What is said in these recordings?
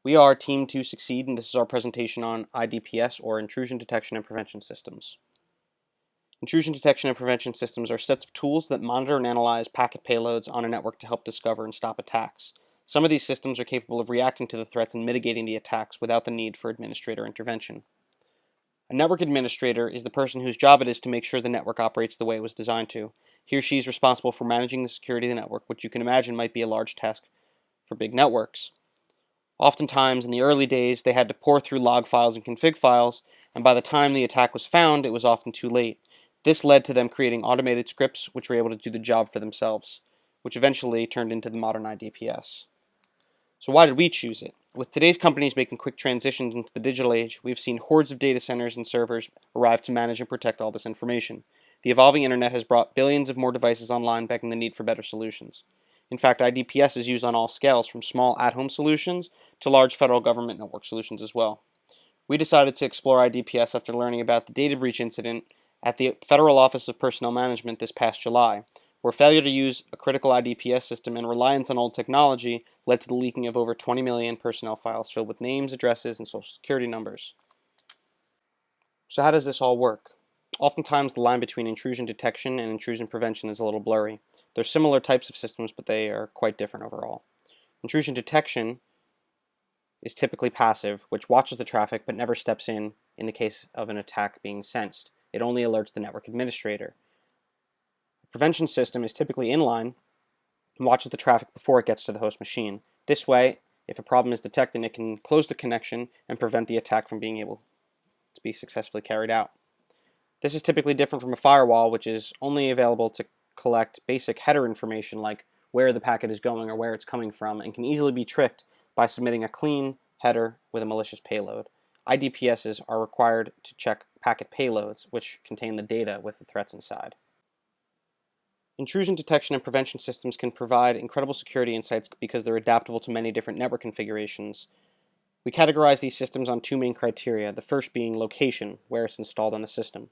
We are Team 2 Succeed, and this is our presentation on IDPS, or Intrusion Detection and Prevention Systems. Intrusion detection and prevention systems are sets of tools that monitor and analyze packet payloads on a network to help discover and stop attacks. Some of these systems are capable of reacting to the threats and mitigating the attacks without the need for administrator intervention. A network administrator is the person whose job it is to make sure the network operates the way it was designed to. He or she is responsible for managing the security of the network, which you can imagine might be a large task for big networks. Oftentimes, in the early days, they had to pore through log files and config files, and by the time the attack was found, it was often too late. This led to them creating automated scripts which were able to do the job for themselves, which eventually turned into the modern IDPS. So why did we choose it? With today's companies making quick transitions into the digital age, we've seen hordes of data centers and servers arrive to manage and protect all this information. The evolving internet has brought billions of more devices online, begging the need for better solutions. In fact, IDPS is used on all scales, from small at-home solutions to large federal government network solutions as well. We decided to explore IDPS after learning about the data breach incident at the Federal Office of Personnel Management this past July, where failure to use a critical IDPS system and reliance on old technology led to the leaking of over 20 million personnel files filled with names, addresses, and social security numbers. So how does this all work? Oftentimes the line between intrusion detection and intrusion prevention is a little blurry. They're similar types of systems, but they are quite different overall. Intrusion detection is typically passive, which watches the traffic but never steps in the case of an attack being sensed. It only alerts the network administrator. A prevention system is typically inline and watches the traffic before it gets to the host machine. This way, if a problem is detected, it can close the connection and prevent the attack from being able to be successfully carried out. This is typically different from a firewall, which is only available to collect basic header information like where the packet is going or where it's coming from, and can easily be tricked by submitting a clean header with a malicious payload. IDPSs are required to check packet payloads, which contain the data with the threats inside. Intrusion detection and prevention systems can provide incredible security insights because they're adaptable to many different network configurations. We categorize these systems on two main criteria, the first being location, where it's installed on the system.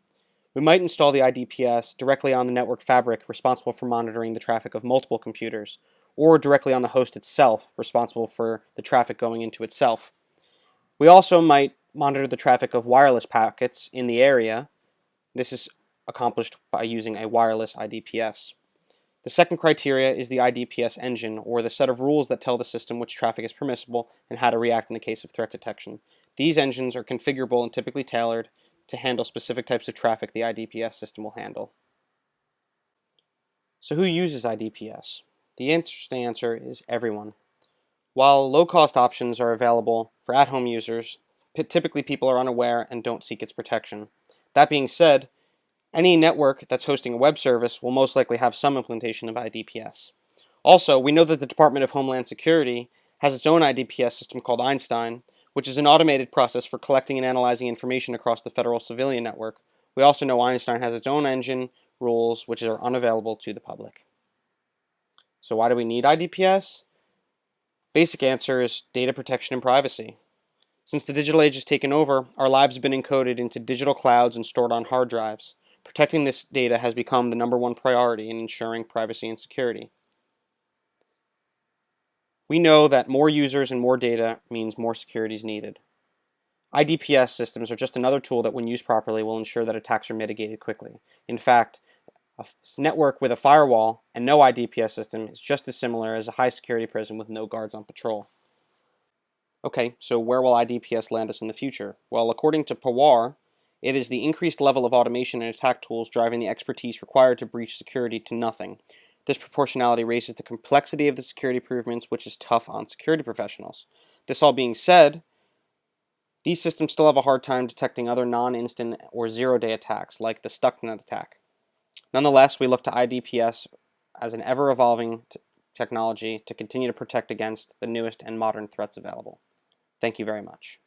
We might install the IDPS directly on the network fabric responsible for monitoring the traffic of multiple computers, or directly on the host itself, responsible for the traffic going into itself. We also might monitor the traffic of wireless packets in the area. This is accomplished by using a wireless IDPS. The second criteria is the IDPS engine, or the set of rules that tell the system which traffic is permissible and how to react in the case of threat detection. These engines are configurable and typically tailored to handle specific types of traffic the IDPS system will handle. So who uses IDPS? The interesting answer is everyone. While low-cost options are available for at-home users, typically people are unaware and don't seek its protection. That being said, any network that's hosting a web service will most likely have some implementation of IDPS. Also, we know that the Department of Homeland Security has its own IDPS system called Einstein, which is an automated process for collecting and analyzing information across the federal civilian network. We also know Einstein has its own engine rules, which are unavailable to the public. So why do we need IDPS? Basic answer is data protection and privacy. Since the digital age has taken over, our lives have been encoded into digital clouds and stored on hard drives. Protecting this data has become the #1 priority in ensuring privacy and security. We know that more users and more data means more security is needed. IDPS systems are just another tool that, when used properly, will ensure that attacks are mitigated quickly. In fact, a network with a firewall and no IDPS system is just as similar as a high-security prison with no guards on patrol. Okay, so where will IDPS land us in the future? Well, according to Pawar, it is the increased level of automation and attack tools driving the expertise required to breach security to nothing. This proportionality raises the complexity of the security improvements, which is tough on security professionals. This all being said, these systems still have a hard time detecting other non-instant or zero-day attacks, like the stucknet attack. Nonetheless, we look to IDPS as an ever-evolving technology to continue to protect against the newest and modern threats available. Thank you very much.